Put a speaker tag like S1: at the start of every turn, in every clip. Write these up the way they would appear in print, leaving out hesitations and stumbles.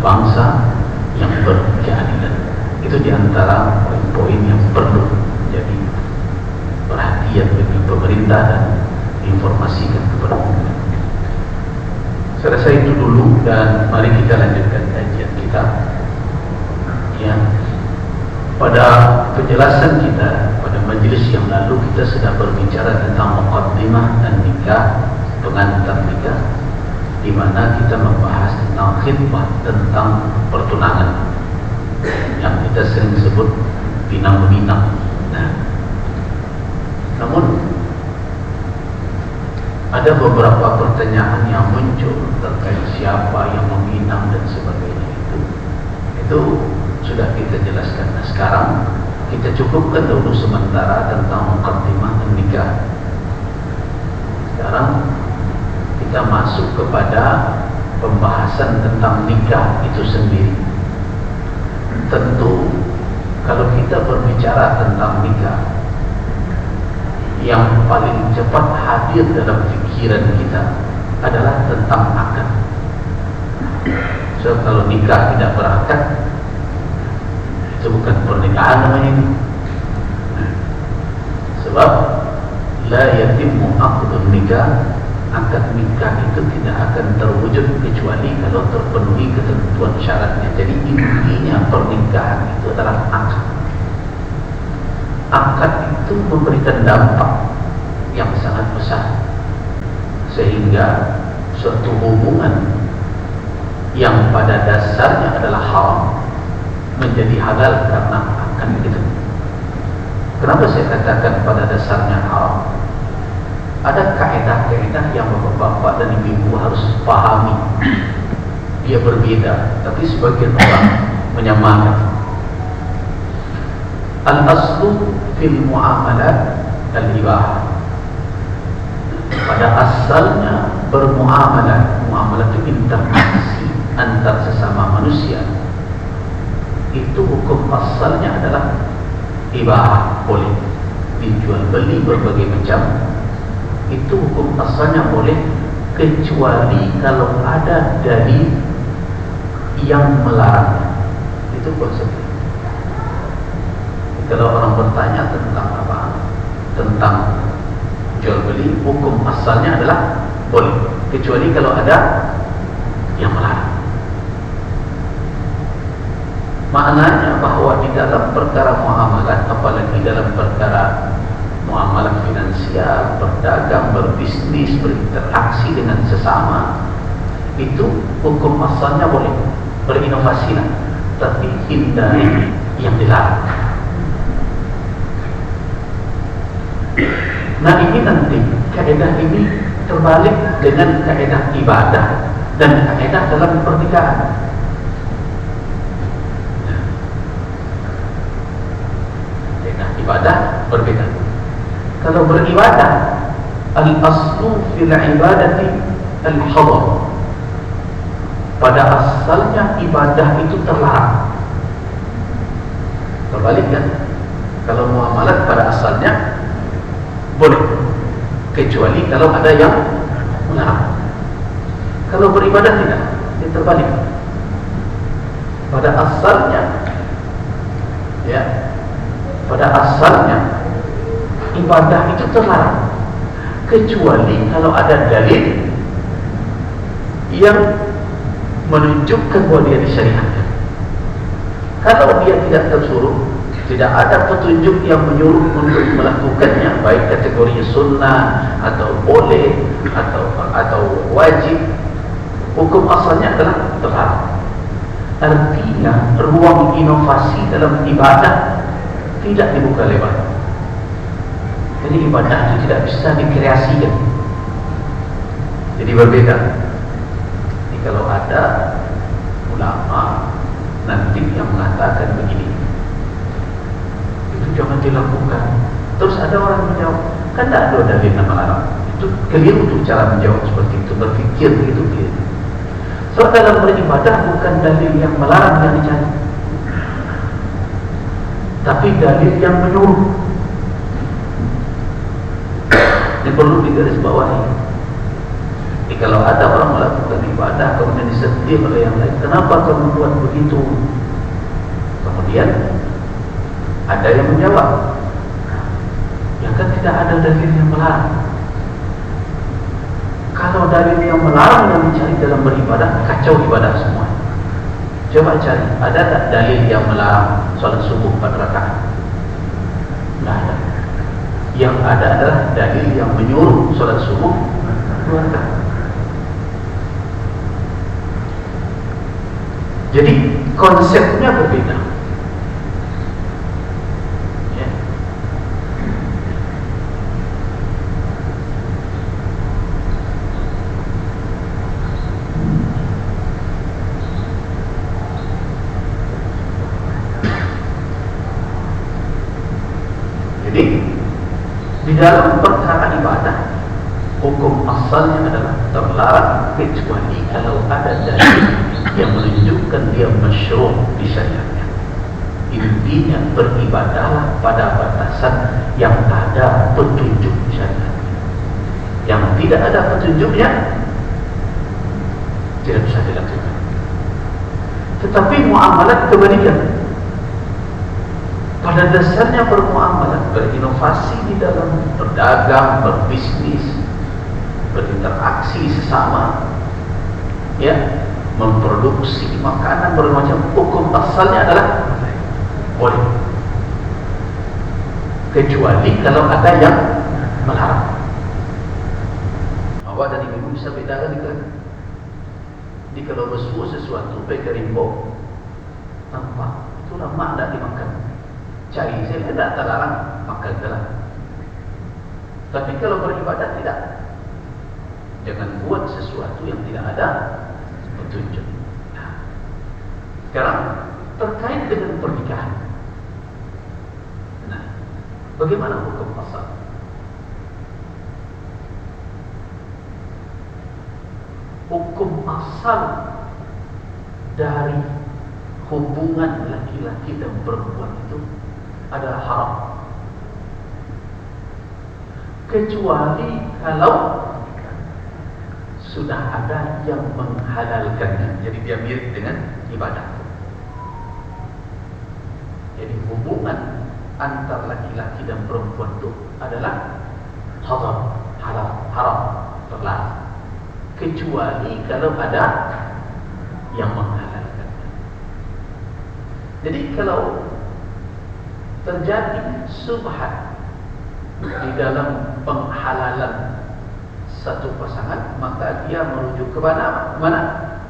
S1: bangsa yang berkeadilan. Itu diantara poin-poin yang perlu menjadi perhatian bagi pemerintah dan diinformasikan kepada publik. Saya rasa itu dulu, dan mari kita lanjutkan kajian kita. Ya, pada penjelasan kita pada majelis yang lalu kita sudah berbicara tentang muqaddimah dan nikah, pengantar nikah, di mana kita membahas tentang khitbah, tentang pertunangan yang kita sering sebut pinang-pinang. Nah, namun ada beberapa pertanyaan yang muncul terkait siapa yang meminang dan sebagainya. Itu sudah kita jelaskan. Nah, sekarang kita cukupkan dulu sementara tentang muqaddimah dan nikah. Sekarang kita masuk kepada pembahasan tentang nikah itu sendiri. Tentu kalau kita berbicara tentang nikah, yang paling cepat hadir dalam pikiran kita adalah tentang akad. So, kalau nikah tidak berakad, itu bukan pernikahan namanya ini. Sebab la yatimmu aqdun nikah, akad nikah itu tidak akan terwujud kecuali kalau terpenuhi ketentuan syaratnya. Jadi intinya pernikahan itu adalah akad. Akad itu memberikan dampak yang sangat besar, sehingga suatu hubungan yang pada dasarnya adalah haram menjadi halal karena akad itu. Kenapa saya katakan pada dasarnya haram? Ada kaedah-kaedah yang bapak-bapak dan ibu-ibu harus pahami. Dia berbeda, tapi sebagian orang menyamakan. Al-aslu fil muamalat al-ibahah. Pada asalnya bermuamalah, muamalah itu interaksi antar sesama manusia. Itu hukum asalnya adalah ibahah, boleh dijual beli berbagai macam. Itu hukum asalnya boleh, kecuali kalau ada dalil yang melarang. Itu konsepnya. Kalau orang bertanya tentang apa? Tentang jual beli, hukum asalnya adalah boleh, kecuali kalau ada yang melarang. Maknanya bahwa di dalam perkara muamalat, apalagi dalam perkara muamalah finansial, berdagang, berbisnis, berinteraksi dengan sesama, itu hukum asalnya boleh, berinovasilah, tapi hindari yang dilarang. Nah, ini nanti kaedah ini terbalik dengan kaedah ibadah dan kaedah dalam pernikahan. Kaedah ibadah berbeda. Kalau beribadah, al-aslu fil ibadati al-hadar. Pada asalnya ibadah itu terlarang. Terbalik kan? Kalau muamalat pada asalnya boleh, kecuali kalau ada yang melarang. Kalau beribadah tidak, dia terbalik. Pada asalnya, ya, pada asalnya ibadah itu terlarang, kecuali kalau ada dalil yang menunjukkan bahwa dia disyariatkan. Kalau dia tidak tersuruh, tidak ada petunjuk yang menyuruh untuk melakukannya, baik kategori sunnah atau boleh atau wajib, hukum asalnya adalah terlarang. Artinya ruang inovasi dalam ibadah tidak dibuka lebar. Jadi ibadah itu tidak bisa dikreasikan. Jadi berbeda. Jadi kalau ada ulama nanti yang mengatakan begini, itu jangan dilakukan. Terus ada orang menjawab, kan tidak ada dalil yang melarang. Itu keliru tuh cara menjawab seperti itu, berpikir begitu keliru. So dalam beribadah bukan dalil yang melarang yang dicari, tapi dalil yang menyuruh. Ini perlu digarisbawahi. Jadi kalau ada orang melakukan ibadah kemudian disentil oleh yang lain, kenapa kamu buat begitu? Kemudian ada yang menjawab, ya kan tidak ada dalil yang melarang. Kalau dalil yang melarang yang dicari dalam beribadah, kacau ibadah semua. Coba cari, ada tak dalil yang melarang sholat subuh 4 rakaat? Tidak ada. Yang ada adalah dalil yang menyuruh sholat subuh 2 rakaat. Jadi konsepnya berbeda. Ya. Jadi di dalam perkara ibadah, hukum asalnya adalah terlarang kecuali kalau ada dalil yang menunjukkan dia masyru' di syariatnya. Intinya beribadahlah pada batasan yang ada petunjuk syariat. Yang tidak ada petunjuknya tidak bisa dilakukan. Tetapi muamalat kebalikan. Pada dasarnya bermuamalat, berinovasi di dalam berdagang, berbisnis, berinteraksi sesama, ya, memproduksi makanan bermacam, hukum asalnya adalah boleh, kecuali kalau ada yang melarang. Awak dan ibu bisa bedakan di kalau bersuhu sesuatu pakai rimbo tanpa itulah makna dimakan. Cari saya tidak terlarang makan dalam. Tapi kalau beribadah tidak. Jangan buat sesuatu yang tidak ada petunjuk. Nah, sekarang terkait dengan pernikahan. Nah, bagaimana hukum asal? Hukum asal dari hubungan laki-laki dan perempuan itu adalah haram, kecuali kalau sudah ada yang menghalalkannya. Jadi dia mirip dengan ibadah. Jadi hubungan antar laki-laki dan perempuan itu adalah haram, terlarang, kecuali kalau ada yang menghalalkannya. Jadi kalau terjadi subhat di dalam penghalalan satu pasangan, maka dia merujuk ke mana?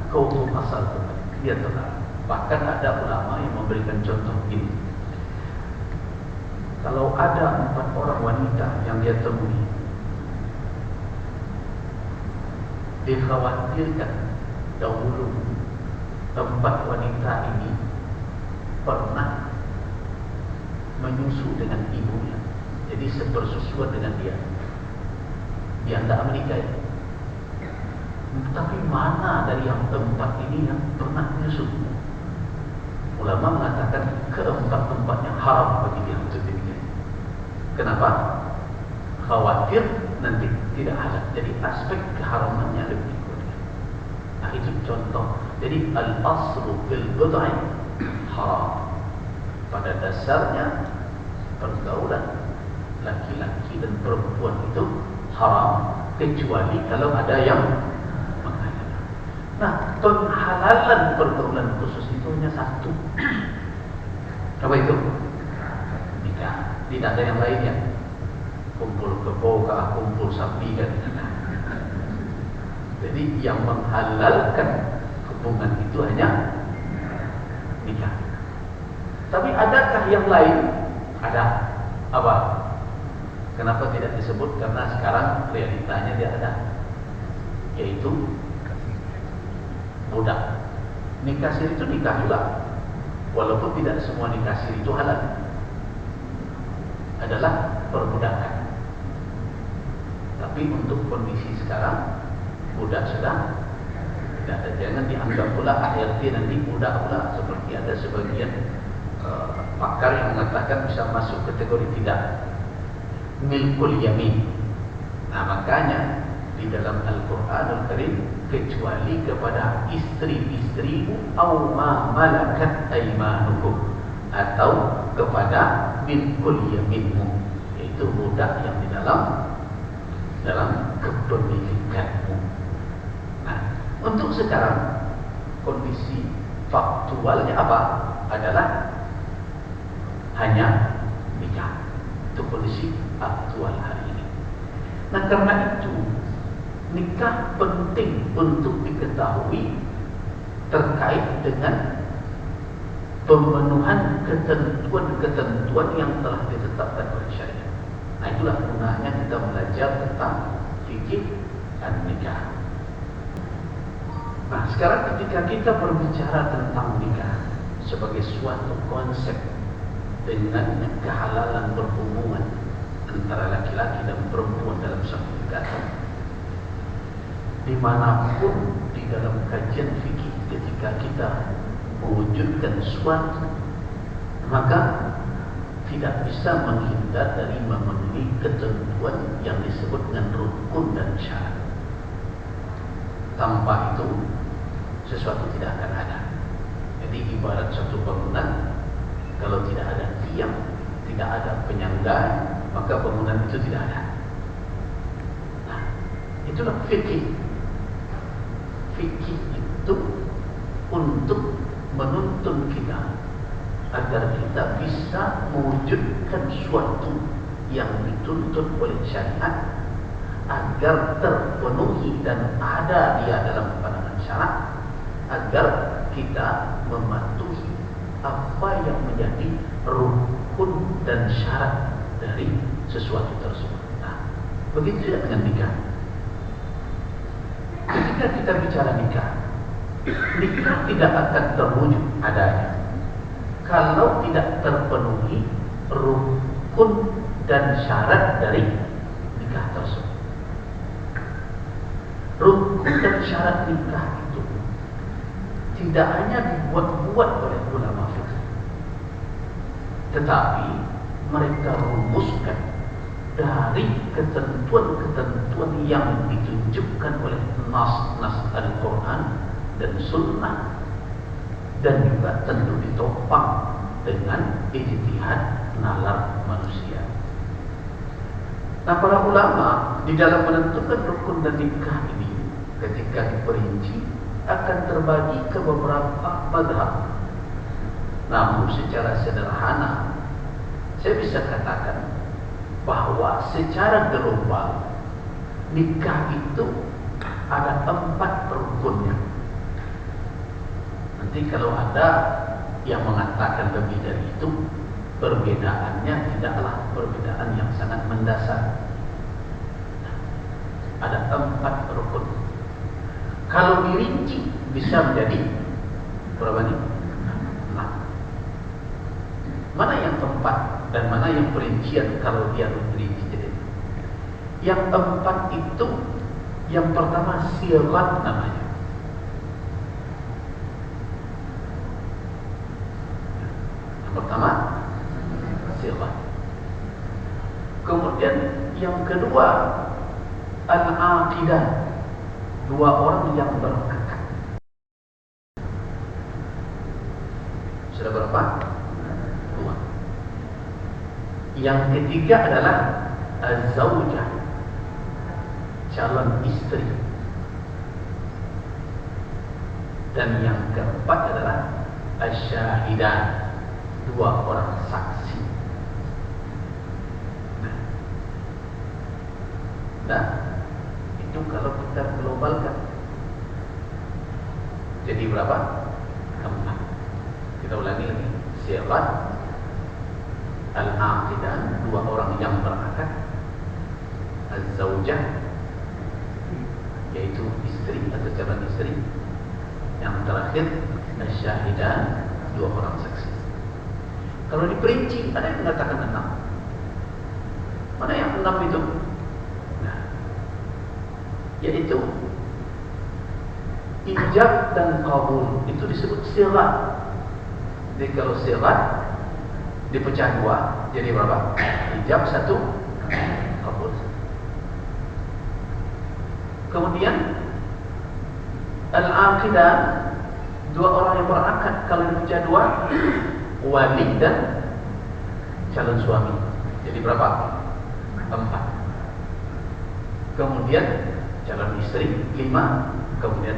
S1: Ke hukum asal dia terlarang. Bahkan ada ulama yang memberikan contoh ini. Kalau ada 4 orang wanita yang dia temui, dikhawatirkan dahulu 4 wanita ini pernah menyusu dengan ibunya, jadi sepersusuan dengan dia tidak menikahi. Tapi mana dari yang 4 ini yang pernah menyusu? Ulama mengatakan keempat-empatnya haram bagi dia untuk demikian. Kenapa? Khawatir nanti tidak halal. Jadi aspek keharamannya lebih kuat. Nah, itu contoh. Jadi al-aslu fil bud'i haram. Pada dasarnya pergaulan laki-laki dan perempuan itu haram, kecuali kalau ada yang menghalalkan. Nah, penghalalan pergaulan khusus itu hanya satu. Apa itu? Nikah. Tidak ada yang lainnya. Kumpul kebo, kumpul sapi kan. Jadi yang menghalalkan hubungan itu hanya nikah. Tapi adakah yang lain? Ada. Apa? Kenapa tidak disebut? Karena sekarang realitanya dia ada, yaitu budak. Nikah siri itu nikah juga, walaupun tidak semua nikah siri itu halal, adalah perbudakan. Tapi untuk kondisi sekarang, budak sudah tidak ada. Jangan dianggap pula ART nanti budak pula, seperti ada sebagian pakar yang mengatakan bisa masuk kategori tidak milkul yamin. Nah, makanya di dalam Al-Quranul Karim kecuali kepada istri-istrimu atau ma malakat aymanukum, atau kepada milkul yaminmu, yaitu budak yang di dalam kepemilikanmu. Nah, untuk sekarang kondisi faktualnya apa? Adalah hanya nikah. Itu kondisi aktual hari ini. Nah, karena itu nikah penting untuk diketahui terkait dengan pemenuhan ketentuan-ketentuan yang telah ditetapkan oleh syariat. Nah, itulah gunanya kita belajar tentang fikih an-nikah. Nah, sekarang ketika kita berbicara tentang nikah sebagai suatu konsep dengan kehalalan berhubungan antara laki-laki dan perempuan dalam satu ikatan, dimanapun di dalam kajian fikih ketika kita mewujudkan suatu, maka tidak bisa menghindar dari memenuhi ketentuan yang disebut dengan rukun dan syarat. Tanpa itu sesuatu tidak akan ada. Jadi ibarat suatu bangunan, kalau tidak ada tiang, tidak ada penyangga, maka bangunan itu tidak ada. Nah, itulah fikih. Fikih itu untuk menuntun kita agar kita bisa mewujudkan suatu yang dituntut oleh syariat agar terpenuhi dan ada dia dalam pandangan syarak, agar kita mematuhi apa yang menjadi rukun dan syarat dari sesuatu tersebut. Nah, begitu juga dengan nikah. Ketika kita bicara nikah, nikah tidak akan terwujud adanya kalau tidak terpenuhi rukun dan syarat dari nikah tersebut. Rukun dan syarat nikah itu tidak hanya dibuat-buat oleh ulama fikih, tetapi mereka rumuskan dari ketentuan-ketentuan yang ditunjukkan oleh nas-nas Al-Quran dan Sunnah, dan juga tentu ditopang dengan ijtihad nalar manusia. Nah, para ulama di dalam menentukan rukun dan nikah ini ketika diperinci akan terbagi ke beberapa mazhab. Namun secara sederhana saya bisa katakan bahwa secara global nikah itu ada 4 rukunnya. Nanti kalau ada yang mengatakan lebih dari itu, perbedaannya tidaklah perbedaan yang sangat mendasar. Ada 4 rukun. Kalau dirinci bisa menjadi berapa nih? 6. Mana yang 4 dan mana yang perincian kalau dia dirinci jadi? Yang 4 itu yang pertama sirat namanya. Yang pertama sirat. Kemudian yang kedua al-aqidah, 2 orang yang berakad. Sudah berapa? 2. Yang ketiga adalah az-zaujah, calon istri. Dan yang keempat adalah asy-syahidan, 2 orang saksi. Nah, itu kalau kita globalkan jadi berapa? 4. Kita ulangi lagi. Sirat, al-aqidah, 2 orang yang berakad, az-zaujah, yaitu istri atau calon istri. Yang terakhir asy-syahidan, 2 orang saksi. Kalau diperinci ada yang mengatakan 6. Mana yang 6 itu? Yaitu ijab dan qabul, itu disebut sirat. Jadi kalau sirat dipecah 2 jadi berapa? Ijab 1, qabul 1. Kemudian al-aqidah, dua orang yang berakad kalau dibaca dua, wali dan calon suami. Jadi berapa? 4. Kemudian calon istri 5, kemudian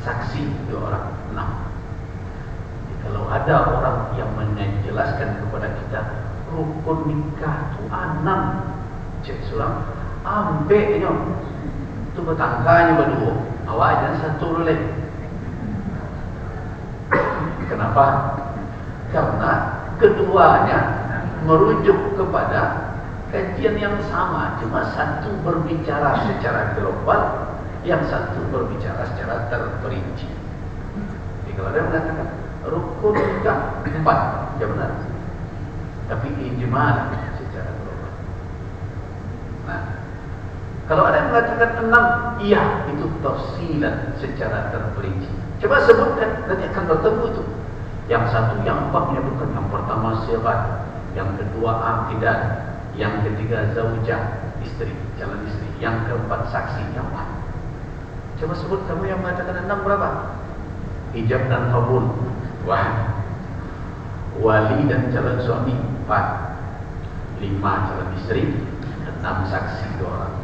S1: saksi 2 orang 6. Jadi kalau ada orang yang menjelaskan kepada kita rukun nikah itu 6, cek sulam, ambeknya itu bertangkanya berdua, awak aja satu boleh. Kenapa? Karena keduanya merujuk kepada kajian yang sama, cuma satu berbicara secara global, yang satu berbicara secara terperinci. Jadi kalau ada yang mengatakan rukun nikah 4, ya benar, tapi ijmal secara global. Nah, kalau ada yang mengatakan 6, iya, itu tafsilan secara terperinci. Coba sebutkan, nanti akan bertemu itu. Yang satu, yang 4 menyebutkan yang pertama syirat, yang kedua aqidah, yang ketiga zaujah, istri, calon istri, yang keempat saksi, yang 4. Coba sebut kamu yang mengatakan 6 berapa? Ijab dan qabul 1, wali dan calon suami 4, 5 calon istri, 6 saksi 2 orang.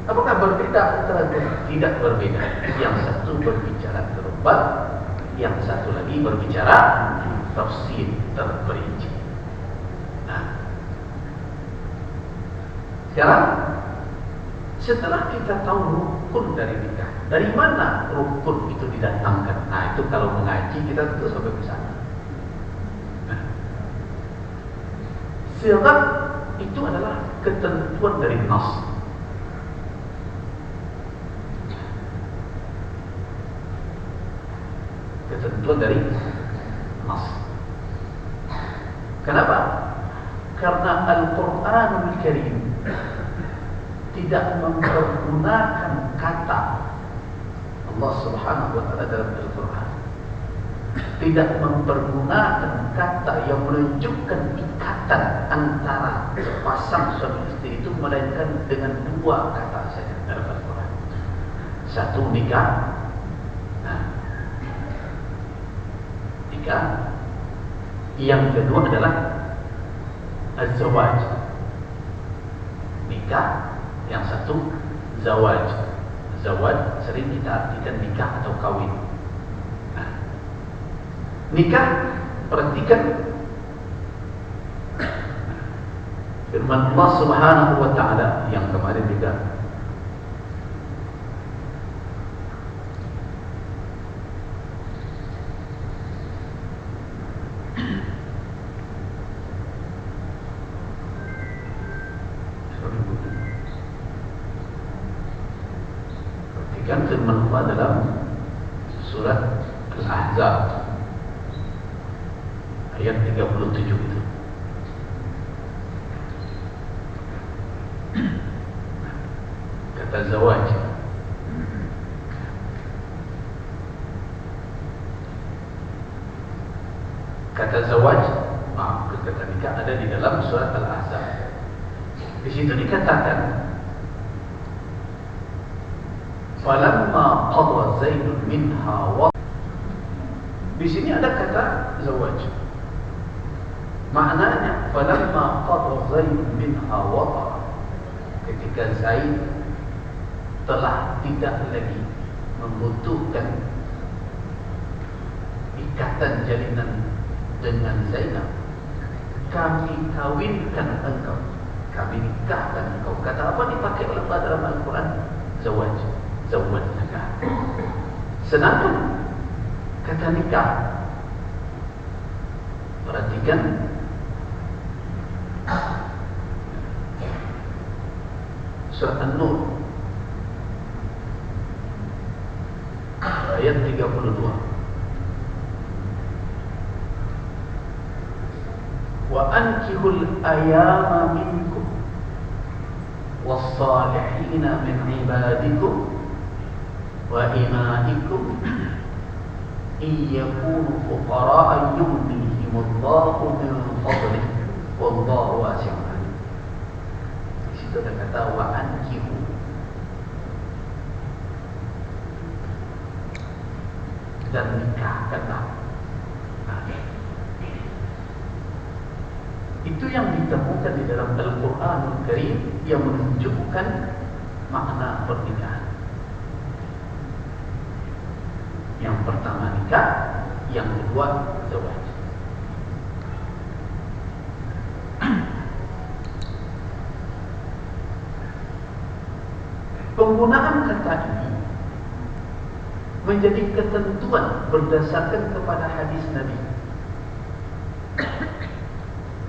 S1: Apakah berbeda antara dua? Tidak berbeda. Yang satu berbicara global, yang satu lagi berbicara tafsir terperinci. Nah, sekarang setelah kita tahu rukun dari nikah, dari mana rukun itu didatangkan? Nah, itu kalau mengaji kita tentu sampai ke sana. Nah, syirat itu adalah ketentuan dari nas. Ketentuan dari nas. Kenapa? Karena Al-Quranul Karim tidak mempergunakan kata Allah Subhanahu wa Ta'ala dalam Al-Quran, tidak mempergunakan kata yang menunjukkan ikatan antara sepasang suami istri itu, melainkan dengan 2 kata saja dalam Al-Quran. Satu, nikah. Nah, nikah. Yang kedua adalah az-zawaj, nikah. Yang satu zawaj. Zawaj sering kita artikan nikah atau kawin. Nah, nikah, perhatikan firman Allah Subhanahu wa Ta'ala yang kemarin juga firman Allah dalam surat Al-Ahzab ayat 37 itu. Kata zawaj, kata zawaj, maaf, kata nikah ada di dalam surat Al-Ahzab. Di situ dikatakan falamma qada Zaidun minha wa. Di sini ada kata zawaj. Maknanya falamma qada Zaidun minha wa, ketika Zaid telah tidak lagi membutuhkan ikatan jalinan dengan Zainab, kami kawinkan engkau, kami nikahkan engkau. Kata apa dipakai oleh Allah dalam Al-Quran? Zawaj. Zawaj nikah. Sedangkan kata nikah, perhatikan surat An-Nur ayat 32. Wa ankihul ayama minkum was-salihina min ibadikum wa imaikum iyakunu fuqara'a yughnihimullahu min fadlihi wallahu wasi'un alim. Di situ ada kata wa ankihu. dan nikahkanlah. Nah, itu yang ditemukan di dalam Al-Quranul Karim yang menunjukkan makna pernikahan. Yang pertama nikah, yang kedua zawaj. Penggunaan kata ini menjadi ketentuan berdasarkan kepada hadis Nabi.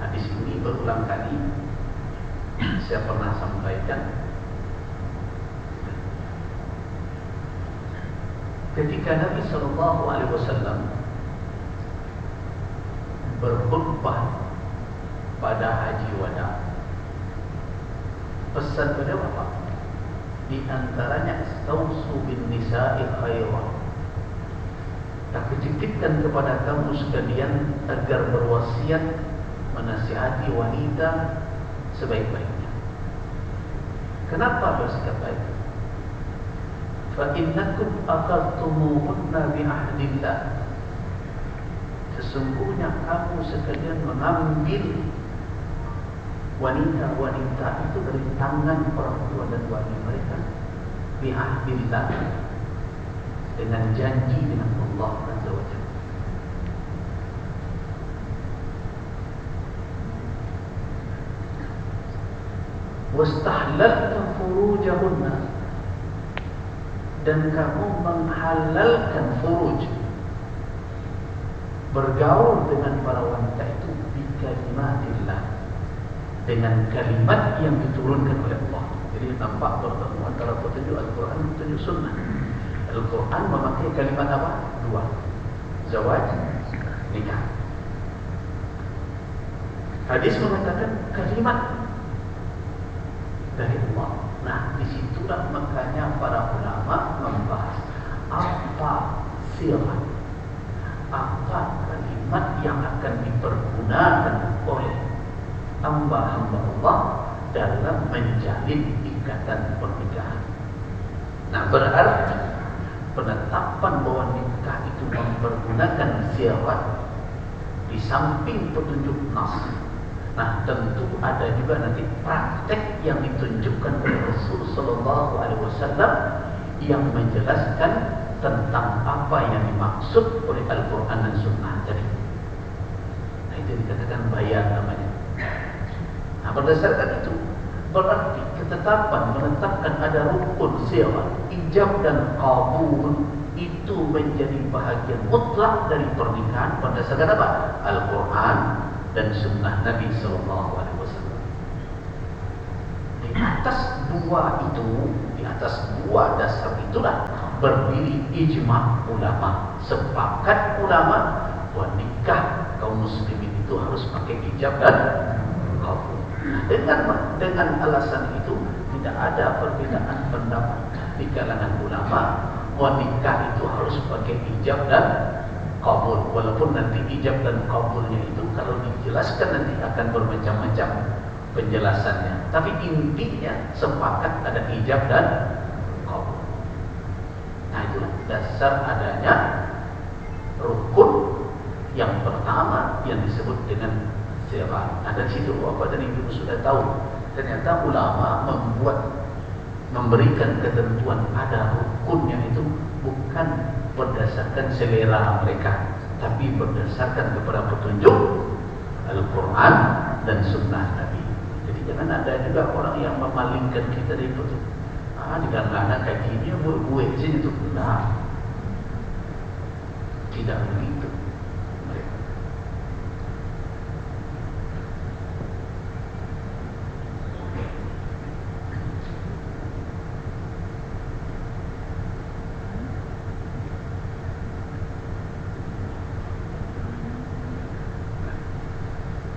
S1: Hadis ini berulang kali saya pernah sampaikan. Ketika Nabi SAW berkhutbah pada Haji Wada, pesan beliau apa? Di antaranya istausu bin nisa'i khairah. Aku titipkan kepada kamu sekalian agar berwasiat menasihati wanita sebaik-baiknya. Kenapa bersikap baik? Fa innakum aqadtumuhunna bi ahdillah. Sesungguhnya kamu sekalian mengambil wanita-wanita itu dari tangan orang tua dan wali mereka bi'ahdillah, dengan janji dengan Allah Azza wa Jalla. Wastahlalta furujahunna, dan kamu menghalalkan furuj, bergaul dengan para wanita itu bi kalimatillah, dengan kalimat yang diturunkan oleh Allah. Jadi nampak bertemu antara petunjuk Al-Quran dan petunjuk Sunnah. Al-Quran memakai kalimat apa? Dua, zawaj, nikah. Hadis mengatakan kalimat dari Allah. Nah, disitulah makanya para ulama membahas apa sirah, apa kalimat yang akan dipergunakan oleh hamba-hamba Allah dalam menjalin ikatan pernikahan. Nah, berarti penetapan bahwa nikah itu mempergunakan syarat di samping petunjuk nas. Nah, tentu ada juga nanti praktek yang ditunjukkan oleh Rasul Sallallahu Alaihi Wasallam yang menjelaskan tentang apa yang dimaksud oleh Al-Quran dan Sunnah tadi. Nah, itu dikatakan bayan namanya. Nah, berdasarkan itu berarti ketetapan menetapkan ada rukun syarat ijab dan qabul itu menjadi bahagian mutlak dari pernikahan berdasarkan apa? Al-Quran dan Sunnah Nabi Sallallahu Alaihi Wasallam. Di atas dua dasar itulah berdiri ijma ulama, sepakat ulama bahwa nikah kaum muslimin itu harus pakai hijab dan qabul. Dengan alasan itu tidak ada perbedaan pendapat di kalangan ulama bahwa nikah itu harus pakai hijab dan qabul. Walaupun nanti hijab dan qabulnya itu kalau dijelaskan nanti akan bermacam-macam penjelasannya, tapi intinya sepakat ada hijab dan qabul. Nah, itulah dasar adanya rukun yang pertama yang disebut dengan syarat. Ada situ apa tadi ibu sudah tahu. Ternyata ulama memberikan ketentuan ada rukunnya itu bukan berdasarkan selera mereka, tapi berdasarkan kepada petunjuk Al-Quran dan Sunnah Nabi. Jadi jangan ada juga orang yang memalingkan kita dari petunjuk. Dikarenakan anak kajinya buat sini itu benar. Tidak begitu.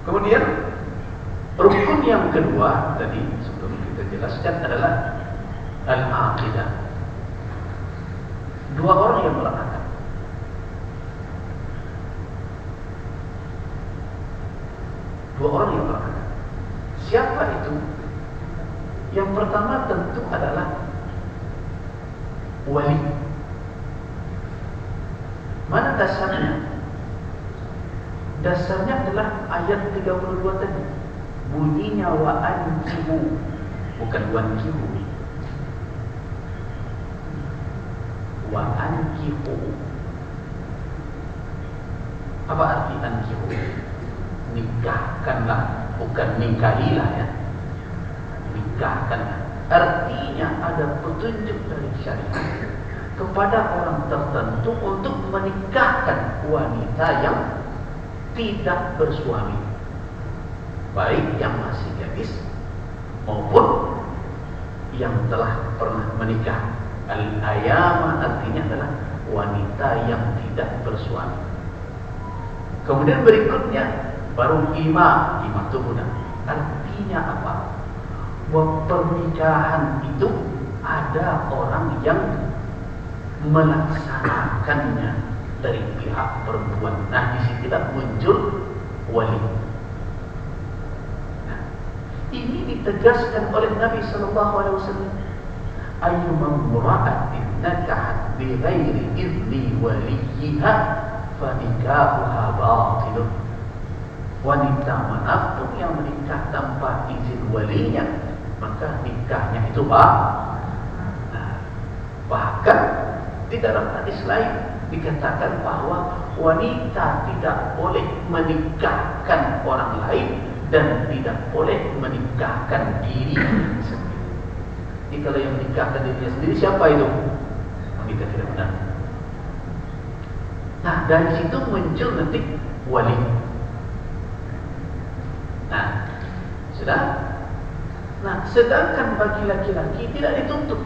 S1: Kemudian rukun yang kedua tadi sebelum kita jelaskan adalah al-aqidah. Dua orang yang melakukan. Dua orang yang melakukan. Siapa itu? Yang pertama tentu adalah wali. dasarnya? Dasarnya adalah ayat 32 tadi. Bunyinya wa ankihu, bukan wankihu. Wa ankihu. Apa arti ankihu? Nikahkanlah, bukan nikahilah ya. Nikahkanlah. Artinya ada petunjuk dari syariat kepada orang tertentu untuk menikahkan wanita yang tidak bersuami, baik yang masih gadis maupun yang telah pernah menikah. Al-ayama artinya adalah wanita yang tidak bersuami. Kemudian berikutnya baru ima itu guna. Artinya apa? Bahwa pernikahan itu ada orang yang melaksanakannya dari pihak perempuan. Nah, disitulah muncul wali. Nah, ini ditegaskan oleh Nabi Sallallahu Alaihi Wasallam. Ayyuma mura'atin nakahat bi ghairi idni waliha fa nikahuha batilun. Wanita manapun yang menikah tanpa izin walinya, maka nikahnya itu nah, bahkan di dalam hadis lain dikatakan bahwa wanita tidak boleh menikahkan orang lain dan tidak boleh menikahkan diri sendiri. Jadi kalau yang menikahkan dirinya sendiri siapa itu? Wanita tidak benar. Nah, dari situ muncul nanti wali. Nah, sudah. Nah, sedangkan bagi laki-laki tidak dituntut.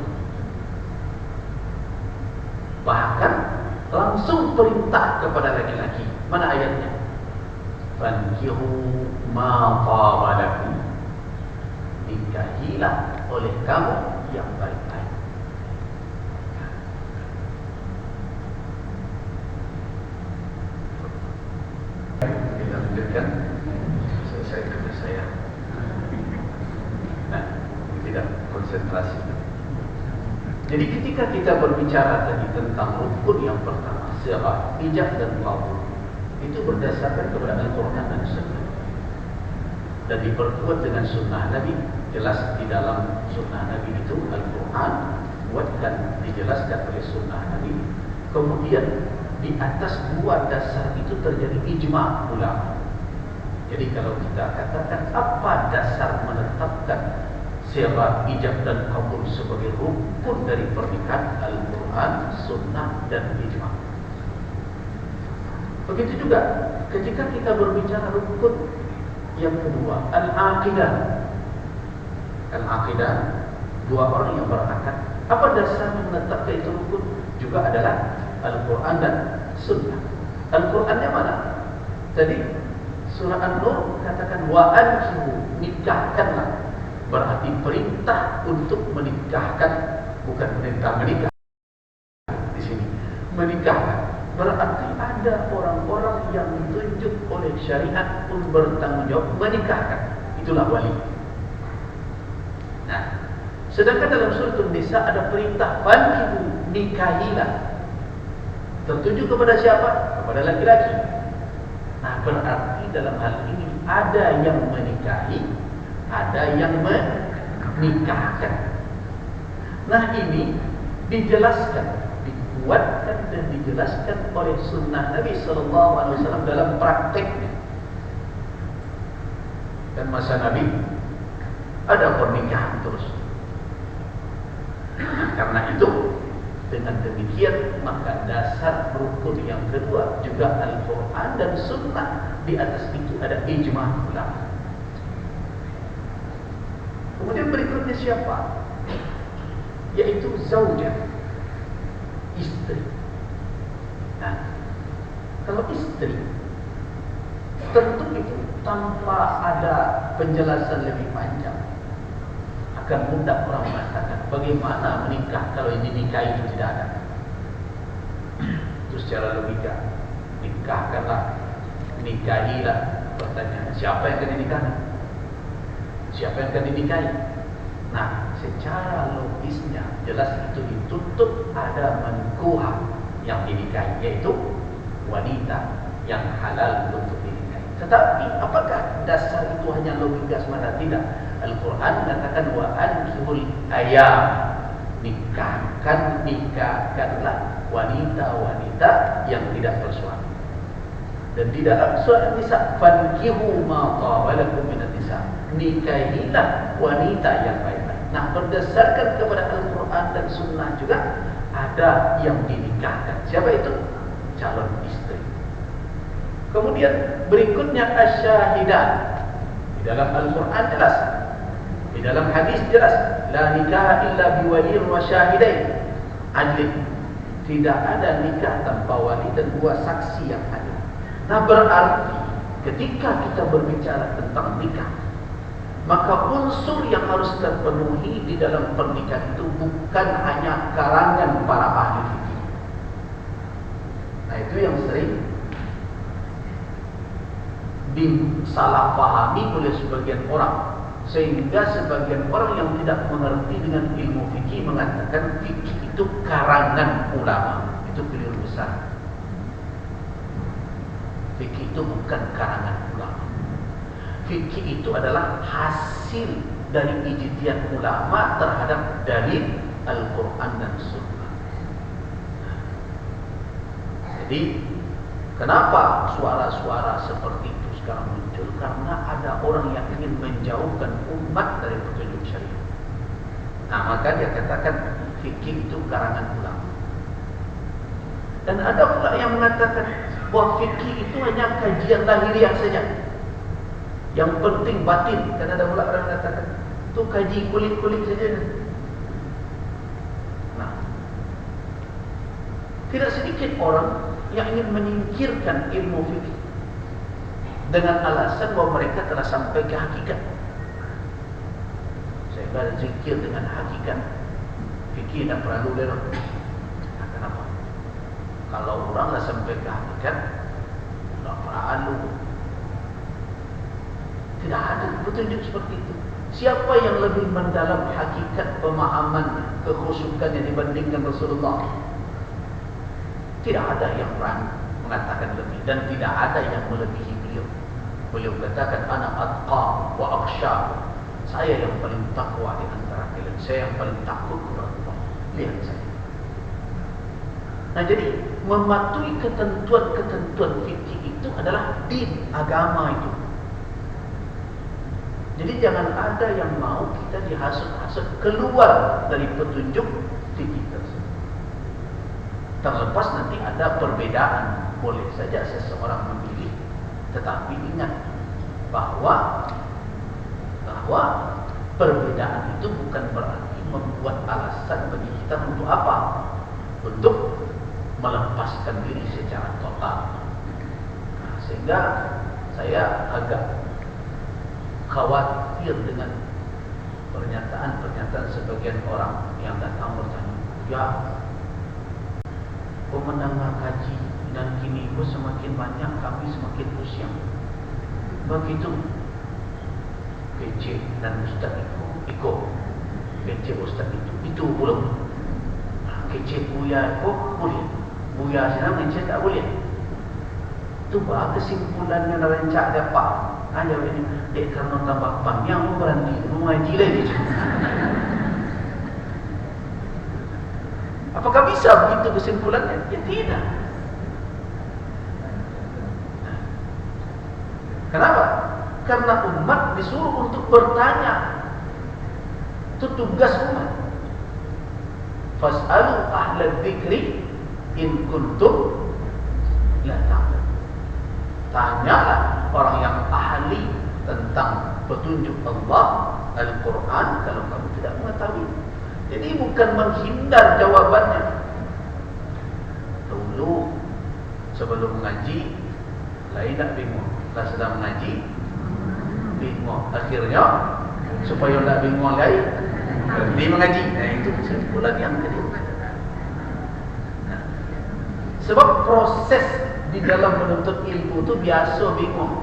S1: Bahkan langsung perintah kepada laki-laki. Mana ayatnya? Fankihu ma taba lakum. Nikahilah oleh kamu yang baik-baik. Kita lanjutkan. Selesai kerja saya. Nah, tidak konsentrasi. Jadi ketika kita berbicara tadi tentang rukun yang pertama, sirah, ijab dan qabul, itu berdasarkan kepada Al-Quran dan Sunnah, dan diperkuat dengan Sunnah Nabi. Jelas di dalam Sunnah Nabi itu Al-Quran buatkan, dijelaskan oleh Sunnah Nabi. Kemudian di atas dua dasar itu terjadi ijma' ulama. Jadi kalau kita katakan apa dasar menetapkan sirah, ijab dan qabul sebagai rukun dari pernikahan? Al-Quran, Sunnah dan ijma'. Begitu juga ketika kita berbicara rukun yang kedua, al-aqidah. Al-aqidah, dua orang yang berakad. Apa dasar menetapkan itu rukun? Juga adalah Al-Quran dan Sunnah. Al-Qurannya mana? Tadi surah An-Nur katakan wa ankihu, nikahkanlah. Berarti perintah untuk menikahkan, bukan perintah menikah. Di sini menikahkan berarti ada orang-orang yang ditunjuk oleh syariat pun bertanggung jawab menikahkan. Itulah wali. Nah, sedangkan dalam surah An-Nisa ada perintah fankihu, nikahilah. Tertuju kepada siapa? Kepada laki-laki. Nah, berarti dalam hal ini ada yang menikahi, ada yang menikahkan. Nah, ini dijelaskan, dikuatkan dan dijelaskan oleh Sunnah Nabi Sallallahu Alaihi Wasallam dalam prakteknya. Dan masa Nabi ada pernikahan terus. Karena itu, dengan demikian maka dasar rukun yang kedua juga Al-Quran dan Sunnah. Di atas itu ada ijma' ulama. Kemudian berikutnya siapa? Yaitu zaujah, istri. Nah, kalau istri tentu itu tanpa ada penjelasan lebih panjang akan mudah orang mengatakan bagaimana menikah kalau ini nikah itu tidak ada. Itu secara logika, nikahkanlah, nikahilah. Pertanyaan, siapa yang akan dinikahkan? Siapa yang akan dinikahi? Nah, secara logisnya jelas itu dituntut ada mankuha yang dinikahi, yaitu wanita yang halal untuk dinikahi. Tetapi apakah dasar itu hanya logika semata? Tidak. Al-Quran mengatakan wa ankihul ayam, nikahkanlah wanita-wanita yang tidak bersuami. Dan di dalam surah An-Nisa, fankihu ma taba lakum minan nisa, nikahilah wanita yang baik-baik. Nah, berdasarkan kepada Al-Quran dan Sunnah juga ada yang dinikahkan. Siapa itu? Calon istri. Kemudian berikutnya asyahidan. Di dalam Al-Quran jelas, di dalam hadis jelas, la nikah illa biwaliyin wa syahidain adlin. Tidak ada nikah tanpa wali dan dua saksi yang adil. Nah, berarti ketika kita berbicara tentang nikah, maka unsur yang harus terpenuhi di dalam pernikahan itu bukan hanya karangan para ahli fikih. Nah, itu yang sering disalahpahami oleh sebagian orang, sehingga sebagian orang yang tidak mengerti dengan ilmu fikih mengatakan fikih itu karangan ulama. Itu keliru besar. Fikih itu bukan karangan ulama. Fikih itu adalah hasil dari ijtihad ulama terhadap dalil Al-Quran dan Sunnah. Jadi, kenapa suara-suara seperti itu sekarang muncul? Karena ada orang yang ingin menjauhkan umat dari petunjuk syariat. Nah, maka dia katakan fikih itu karangan ulama. Dan ada pula yang mengatakan bahwa fikih itu hanya kajian lahiriah saja, yang penting batin. Dan ada pula orang mengatakan itu kaji kulit-kulit saja. Nah, tidak sedikit orang yang ingin menyingkirkan ilmu fikih dengan alasan bahwa mereka telah sampai ke hakikat. Saya berzikir dengan hakikat, fikih tidak perlu lewat. Nah, kenapa? Kalau orang dah sampai ke hakikat, tak perlu. Tidak ada petunjuk seperti itu. Siapa yang lebih mendalam hakikat pemahaman kekhusyukannya dibandingkan Rasulullah? Tidak ada yang berani mengatakan lebih, dan tidak ada yang melebihi beliau. Beliau katakan ana atqa wa akhsha. Saya yang paling takwa di antara kalian. Saya yang paling takut kepada Allah. Lihat saya. Nah, jadi mematuhi ketentuan-ketentuan fikih itu adalah din, agama itu. Jadi jangan ada yang mau kita dihasut-hasut keluar dari petunjuk fikih tersebut. Terlepas nanti ada perbedaan, boleh saja seseorang memilih, tetapi ingat bahwa perbedaan itu bukan berarti membuat alasan bagi kita untuk apa? Untuk melepaskan diri secara total. Nah, sehingga saya agak khawatir dengan pernyataan-pernyataan sebagian orang yang datang bertanya, ya, mendengar kaji dan kini semakin banyak, kami semakin pusing. Begitu kece dan ustaz ikut kece ustaz itu belum. Kece buya ikut boleh. Buya senang kece tak boleh. Itu bah kesimpulannya rancak dapat. Hanya ini karena tambah panjang berhenti mengaji lagi. Apakah bisa begitu kesimpulannya? Ya tidak. Kenapa? Karena umat disuruh untuk bertanya. Itu tugas umat. Fas'alu ahla dzikri in kuntum la ta'lamun. Tanyalah orang yang ahli tentang petunjuk Allah Al-Quran kalau kamu tidak mengetahui. Jadi bukan menghindar jawabannya. Dulu sebelum mengaji lain tak bingung. Kalau sedang mengaji bingung. Akhirnya supaya tak bingung lagi berhenti mengaji. Nah, itu kesimpulan yang kedua. Nah, sebab proses di dalam menuntut ilmu itu biasa bingung.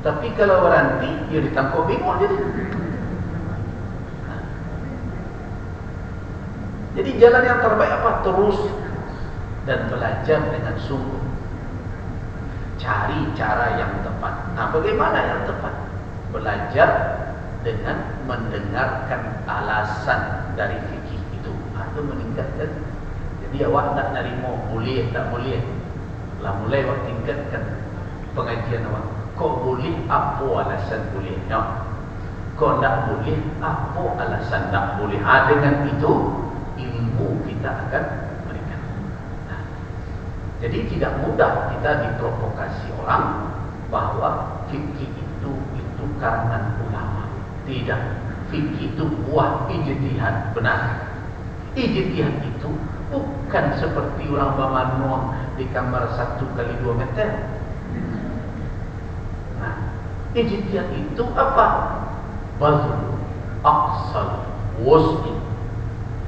S1: Tapi kalau berhenti, ya ditangkap bingung jadi. Jadi jalan yang terbaik apa? Terus dan belajar dengan sungguh. Cari cara yang tepat. Nah, bagaimana yang tepat? Belajar dengan mendengarkan alasan dari fikih itu atau meningkatkan. Jadi awak tak nerima boleh tak boleh. Lah mulai awak tingkatkan pengajian awak. Kau boleh apa alasan bolehnya? Kau tak boleh apa alasan tak boleh? Dengan itu ilmu kita akan berikan. Nah, jadi tidak mudah kita diprovokasi orang bahwa fikih itu karangan ulama. Tidak. Fikih itu buah ijtihad. Benar. Ijtihad itu bukan seperti orang bermanuan di kamar 1x2 meter. Nah, ijtihad itu apa? Bazul aqsal wus'i,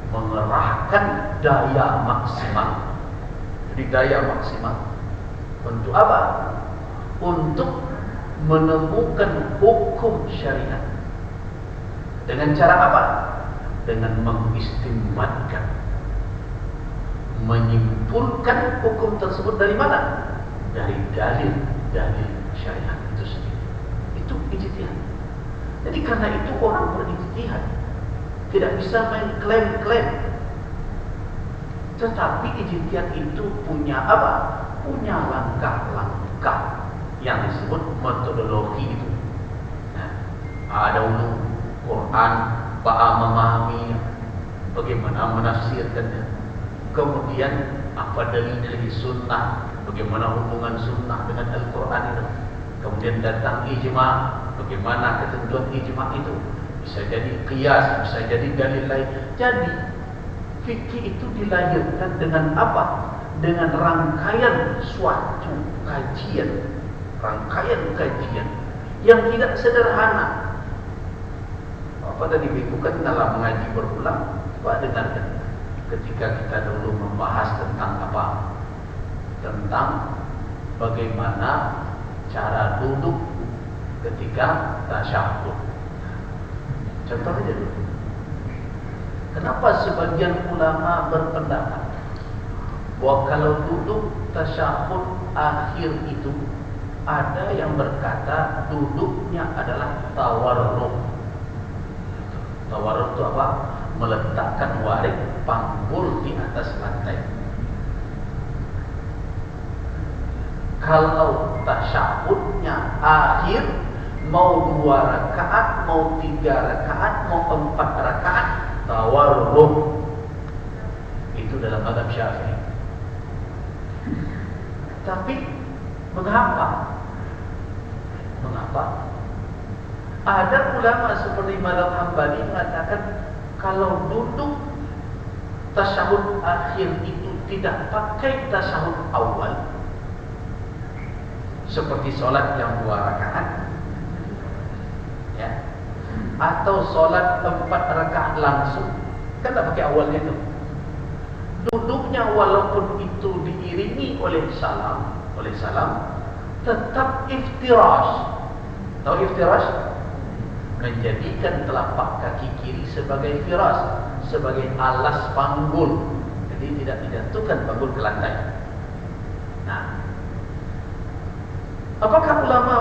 S1: mengerahkan daya maksimal. Jadi daya maksimal untuk apa? Untuk menemukan hukum syariat. Dengan cara apa? Dengan mengistimbatkan, menyimpulkan hukum tersebut dari mana? Dari dalil-dalil syariat itu sendiri. Itu ijtihad. Jadi karena itu orang berijtihad tidak bisa main klaim-klaim. Tetapi ijtihad itu punya apa? Punya langkah-langkah yang disebut metodologi itu. Nah, ada ulum Quran, memahami bagaimana menafsirkannya. Kemudian apa dalil-dalil sunnah, bagaimana hubungan sunnah dengan Al-Quran itu. Kemudian datang ijma, bagaimana ketentuan ijma itu. Bisa jadi qiyas, bisa jadi dalil lain. Jadi fikih itu dilahirkan dengan apa? Dengan rangkaian suatu kajian, yang tidak sederhana. Apa tadi bukan dalam mengaji berulang? Coba dengarkan. Ketika kita dulu membahas tentang apa? Tentang bagaimana cara duduk ketika tasyahud. Contoh aja dulu. Kenapa sebagian ulama berpendapat bahwa kalau duduk tasyahud akhir itu, ada yang berkata duduknya adalah tawarruk. Tawarruk itu apa? Meletakkan warik panggul di atas lantai. Kalau tasyahudnya akhir, mau 2 rakaat, mau 3 rakaat, mau 4 rakaat, tawarruk. Itu dalam mazhab Syafi'i. Tapi mengapa? Ada ulama seperti mazhab Hambali mengatakan kalau duduk tasyahud akhir itu tidak pakai tasyahud awal, seperti sholat yang 2 rakaat, ya, atau sholat 4 rakaat langsung, kan tak pakai awalnya itu. Duduknya walaupun itu diiringi oleh salam, tetap iftirash. Tahu iftirash? Menjadikan telapak kaki kiri sebagai firas, sebagai alas panggul. Jadi tidak dijatuhkan panggul ke lantai. Nah, apakah ulama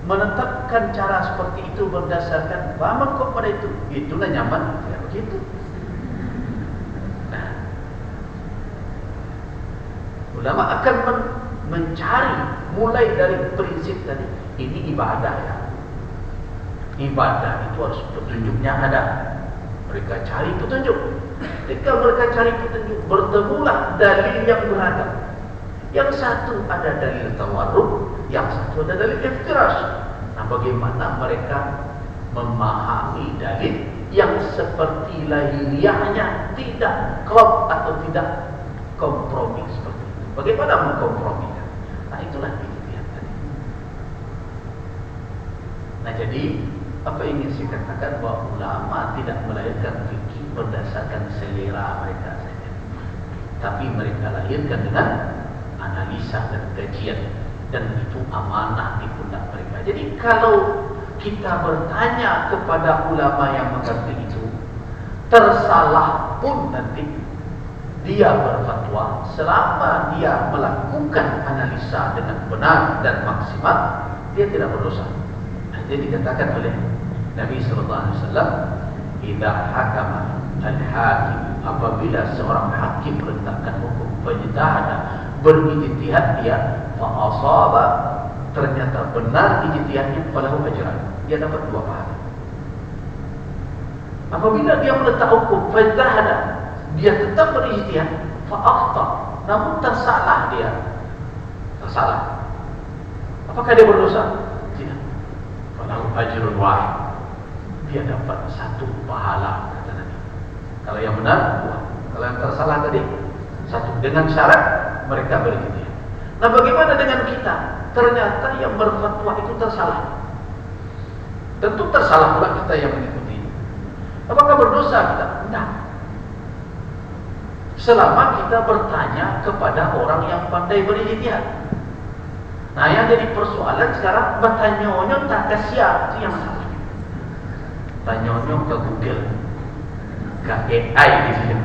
S1: menetapkan cara seperti itu berdasarkan pemahaman kok pada itu? Itulah nyaman, ya begitu. Nah, ulama akan mencari mulai dari prinsip tadi. Ini ibadah ya. Ibadah itu harus petunjuknya ada. Mereka cari petunjuk. Ketika mereka cari petunjuk, bertemulah dalil yang beragam. Yang satu ada dalil tawarruk, yang satu ada dalil iftirash. Nah, bagaimana mereka memahami dalil yang seperti lahiriahnya tidak klop atau tidak kompromi seperti itu? Bagaimana mengkompromikan? Nah, itulah ijtihad tadi. Nah, jadi apa yang ingin saya katakan bahwa ulama tidak melahirkan fikih berdasarkan selera mereka saja, tapi mereka lahirkan dengan analisa dan kajian, dan itu amanah di pundak mereka. Jadi kalau kita bertanya kepada ulama yang mengerti itu, tersalah pun nanti dia berfatwa, selama dia melakukan analisa dengan benar dan maksimal, dia tidak berdosa. Jadi dikatakan oleh Nabi sallallahu alaihi wasallam, "Idza hakama al-hakim," apabila seorang hakim meletakkan hukum, fajtahada, berijtihad dia, fa asaba, ternyata benar ijtihadnya, falahu ajran, dia dapat 2 pahala. Apabila dia meletak hukum, fajtahada, dia tetap berijtihad, fa akhta, namun tersalah dia, tersalah, apakah dia berdosa? Tidak. Falahu ajrun wahid, dia dapat 1 pahala, kata Nabi. Kalau yang benar 2, kalau yang tersalah tadi 1, dengan syarat mereka berijtihad. Nah, bagaimana dengan kita? Ternyata yang berfatwa itu tersalah. Tentu tersalah pula kita yang mengikuti. Apakah berdosa kita? Tidak. Selama kita bertanya kepada orang yang pandai berijtihad. Nah, yang jadi persoalan sekarang, bertanya tak ke siapa, itu yang salah. Tanya ke Google, ke AI di sini.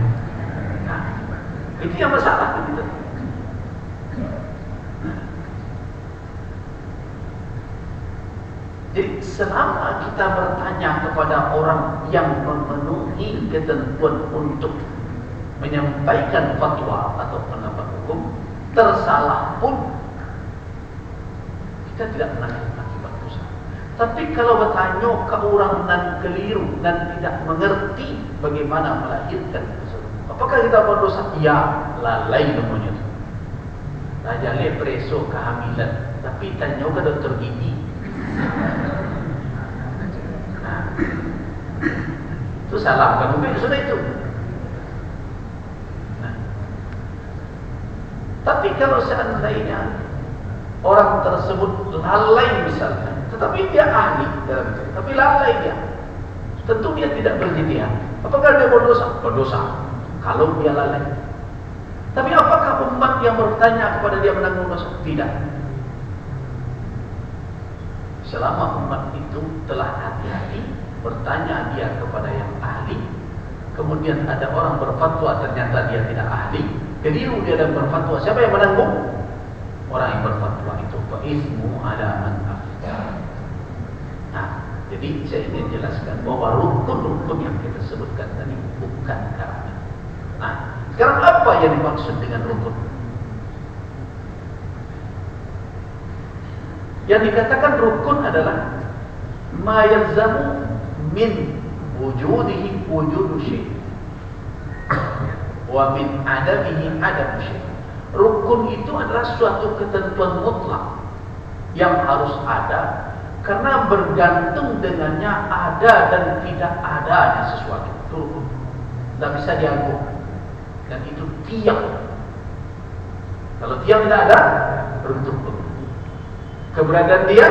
S1: Nah, itu yang masalah kita. Jadi selama kita bertanya kepada orang yang memenuhi ketentuan untuk menyampaikan fatwa atau pendapat hukum, tersalah pun kita tidak menanggung akibat dosa. Tapi kalau bertanya ke orang dan keliru dan tidak mengerti bagaimana melahirkan sesuatu, apakah kita berdosa? Ya, lalai namanya. Raja lepreso kehamilan, tapi tanya ke dokter gigi. Nah, itu salah, kan mungkin sudah itu. Nah, tapi kalau seandainya orang tersebut lalai misalnya, tetapi dia ahli dalam itu, tapi lalai dia, tentu dia tidak berijtihad. Apakah dia berdosa? Berdosa kalau dia lalai. Tapi apakah umat yang bertanya kepada dia menanggung dosa? Tidak. Selama umat itu telah hati-hati bertanya dia kepada yang ahli, kemudian ada orang berfatwa ternyata dia tidak ahli, keliru dia dan berfatwa, siapa yang menanggung? Orang yang berfatwa itu. Fa ismu ala man afta. Nah, jadi saya ingin jelaskan bahwa rukun-rukun yang kita sebutkan tadi bukan karena. Nah, sekarang apa yang dimaksud dengan rukun? Yang dikatakan rukun adalah ma yalzamu min wujudihi wujudu syai' wa min adamihi adam syai'. Rukun itu adalah suatu ketentuan mutlak yang harus ada karena bergantung dengannya ada dan tidak adanya sesuatu. Itu rukun. Tidak bisa dianggup. Dan itu tiang. Kalau tiang tidak ada, runtuh. Keberadaan dia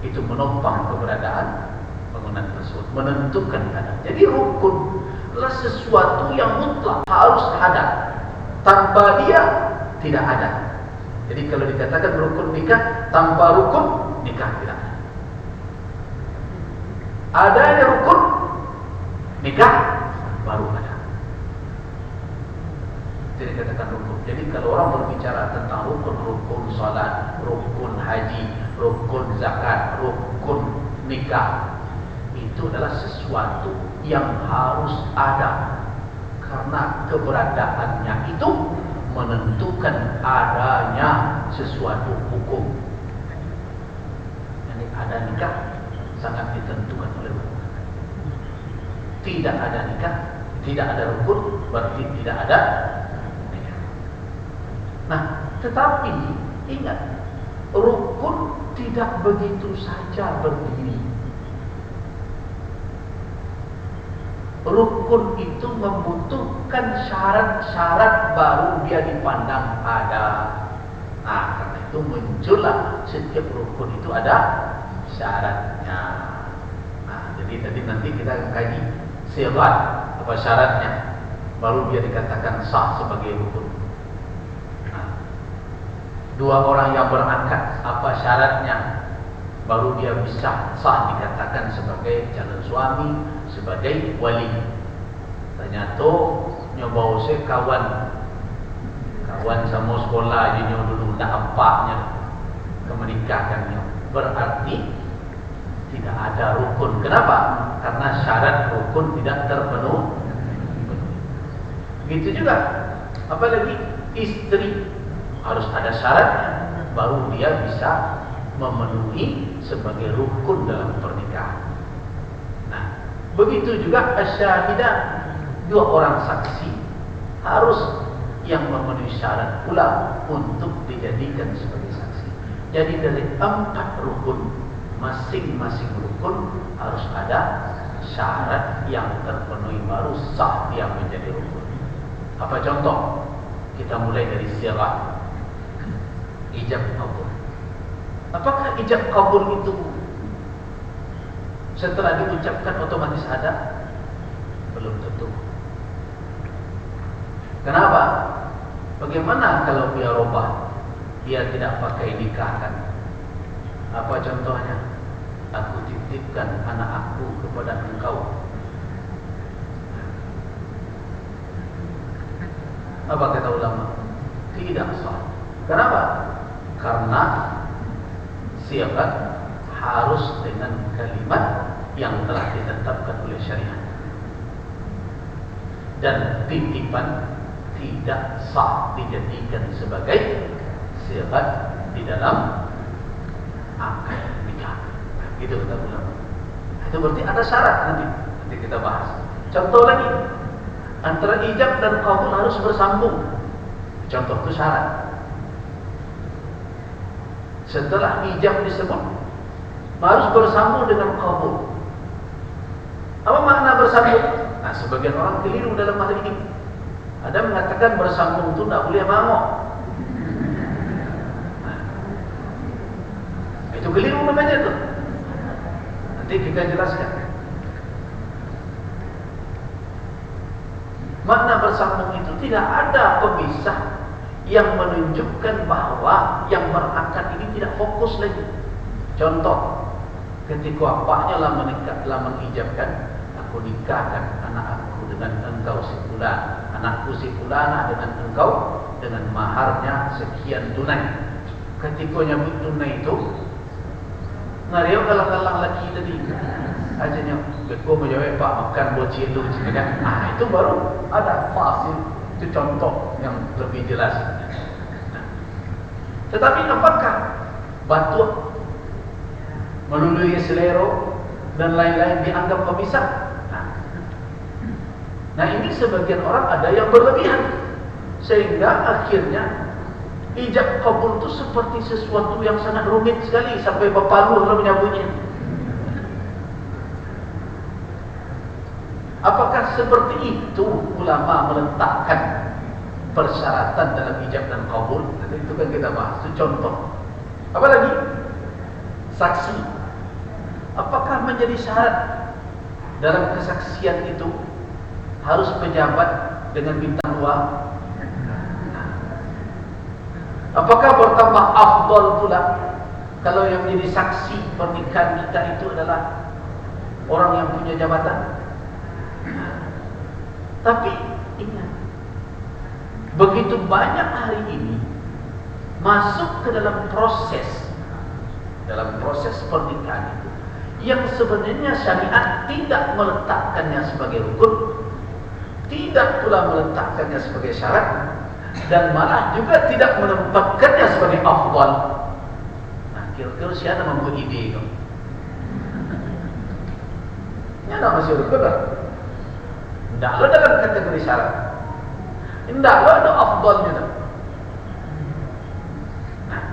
S1: itu menopang keberadaan bangunan tersebut, menentukan keadaan. Jadi rukun adalah sesuatu yang mutlak harus ada. Tanpa dia tidak ada. Jadi kalau dikatakan rukun nikah, tanpa rukun nikah tidak ada. Adanya rukun nikah baru ada. Jadi dikatakan rukun. Jadi kalau orang berbicara tentang rukun salat, rukun haji, rukun zakat, rukun nikah, itu adalah sesuatu yang harus ada karena keberadaannya itu menentukan adanya sesuatu hukum. Jadi ada nikah sangat ditentukan oleh rukun. Tidak ada nikah, tidak ada rukun, berarti tidak ada. Nah, tetapi ingat, rukun tidak begitu saja berdiri. Rukun itu membutuhkan syarat-syarat baru dia dipandang ada. Nah, karena itu muncullah setiap rukun itu ada syaratnya. Nah, jadi tadi nanti kita kaji syarat apa syaratnya, baru dia dikatakan sah sebagai rukun. Dua orang yang berangkat, apa syaratnya? Baru dia bisa sah dikatakan sebagai calon suami, sebagai wali. Ternyata nyoba usai kawan sama sekolah je dulu tak ampaknya kemenikahkannya, berarti tidak ada rukun. Kenapa? Karena syarat rukun tidak terpenuhi. Begitu juga, apalagi istri harus ada syaratnya, baru dia bisa memenuhi sebagai rukun dalam pernikahan. Nah, begitu juga asyahidah, dua orang saksi harus yang memenuhi syarat pula untuk dijadikan sebagai saksi. Jadi dari 4 rukun, masing-masing rukun harus ada syarat yang terpenuhi baru sah dia menjadi rukun. Apa contoh? Kita mulai dari sirah ijab kabul. Apakah ijab kabul itu setelah diucapkan otomatis ada? Belum tentu. Kenapa? Bagaimana kalau dia robah, dia tidak pakai nikahkan? Apa contohnya? Aku titipkan anak aku kepada engkau. Apa kata ulama? Tidak sah. Kenapa? Karena siapa harus dengan kalimat yang telah ditetapkan oleh syariat, dan titipan tidak sah dijadikan sebagai syarat di dalam akad nikah. Itu kata ulama. Itu berarti ada syarat, nanti kita bahas. Contoh lagi, antara ijab dan qabul harus bersambung. Contoh itu syarat. Setelah ijab disebut, harus bersambung dengan qabul. Apa makna bersambung? Nah, sebagian orang keliru dalam hal ini. Ada mengatakan bersambung itu tidak boleh mangok. Nah, itu keliru namanya tuh. Nanti kita jelaskan. Makna bersambung itu tidak ada pemisah yang menunjukkan bahwa yang berakad ini tidak fokus lagi. Contoh, ketika bapaknya lah mengijabkan, aku nikahkan anak aku dengan engkau si fulan, anakku si fulana dengan engkau, dengan maharnya sekian tunai. Ketika nyebut tunai itu, ngariau kalang-kalang laki tadi, ajanya beko menjawab pak makan bocil lu, kan? Ah, itu baru ada fasil. Itu contoh yang lebih jelas. Nah, tetapi apakah batuk, melului selero dan lain-lain dianggap pemisah? Nah, ini sebagian orang ada yang berlebihan, sehingga akhirnya ijab kabul itu seperti sesuatu yang sangat rumit sekali, sampai berpalu kalau menyebutnya. Apakah seperti itu ulama meletakkan persyaratan dalam ijab dan kabul? Nanti itu kan kita bahas. Itu contoh. Apa lagi? Saksi. Apakah menjadi syarat dalam kesaksian itu harus pejabat dengan bintang 2? Apakah bertambah afdal pula kalau yang menjadi saksi pernikahan kita itu adalah orang yang punya jabatan? Tapi ingat, begitu banyak hari ini masuk ke dalam proses pernikahan itu yang sebenarnya syariat tidak meletakkannya sebagai rukun, tidak pula meletakkannya sebagai syarat, dan malah juga tidak menempatkannya sebagai afdal. Nah, kira-kira siapa membuat ide itu? Ini ada masih rukun. Tidak lo dalam kategori syarat, tidak lo ada afdalnya. Nah,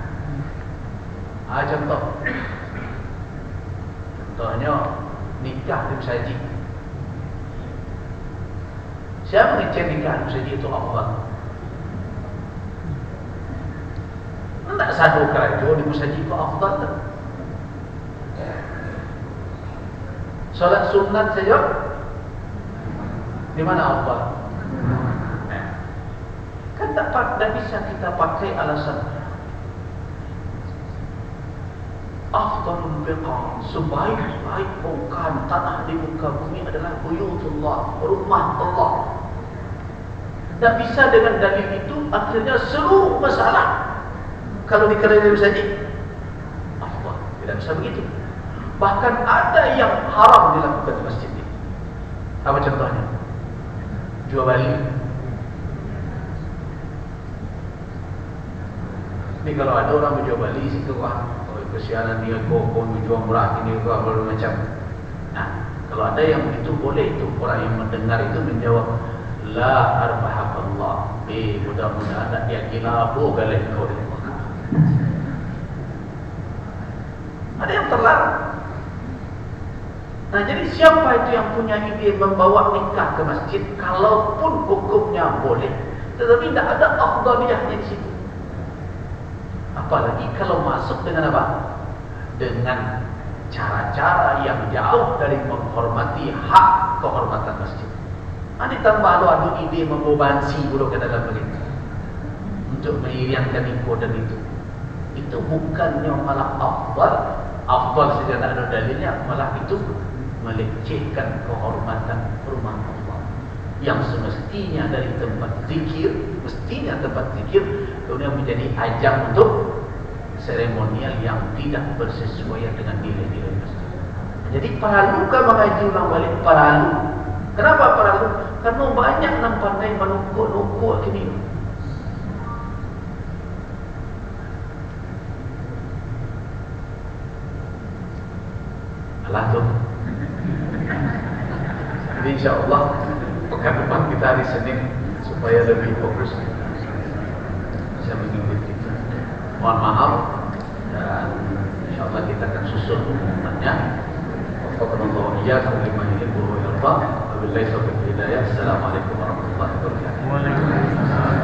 S1: contohnya nikah di masjid. Siapa ngecek nikah di masjid itu afdal? Tidak satu kerajaan di masjid itu afdal. Salat sunat saja di mana afdal? Kan tak bisa kita pakai alasan afdalul biqa, sebaik-baik bukan tanah di muka bumi adalah buyutullah, rumah Allah. Tak bisa dengan dalil itu akhirnya seluruh masalah kalau dikerjakan saja Allah tidak bisa begitu. Bahkan ada yang haram dilakukan di masjid ini. Apa contohnya? Jual beli. Ini kalau ada orang menjual beli situ, kesianan dia kok menjual murah ini kok macam. Nah, kalau ada yang begitu boleh itu orang yang mendengar itu menjawab la arbahakallah. Mudah-mudahan nak dia gila galak kau ni. Ada yang terlarang. Nah, jadi siapa itu yang punya ide membawa nikah ke masjid, kalaupun hukumnya boleh, tetapi tidak ada afdaliyahnya di situ. Apalagi kalau masuk dengan apa? Dengan cara-cara yang jauh dari menghormati hak kehormatan masjid. Ditambah ada ide membawa bansi pula ke dalam mereka untuk mengirinkan info dan itu. Itu bukannya malah afdal saja tak ada dalilnya, malah itu melecehkan kehormatan rumah Allah yang semestinya dari tempat zikir, mestinya tempat zikir kemudian menjadi ajang untuk seremonial yang tidak bersesuaian dengan nilai-nilai masjid. Jadi perlukah mengaji ulang balik? Perlu. Kenapa perlu? Karena banyak yang pandai menukuk-nukuk gini. Alah tu. Jadi insyaAllah pekan depan kita hari Senin supaya lebih fokus bisa mengikuti. Mohon maaf dan insyaAllah kita akan susun pengumumannya. Wassalamualaikum warahmatullahi wabarakatuh. Wabillahi taufiq wal hidayah. Assalamualaikum warahmatullahi wabarakatuh.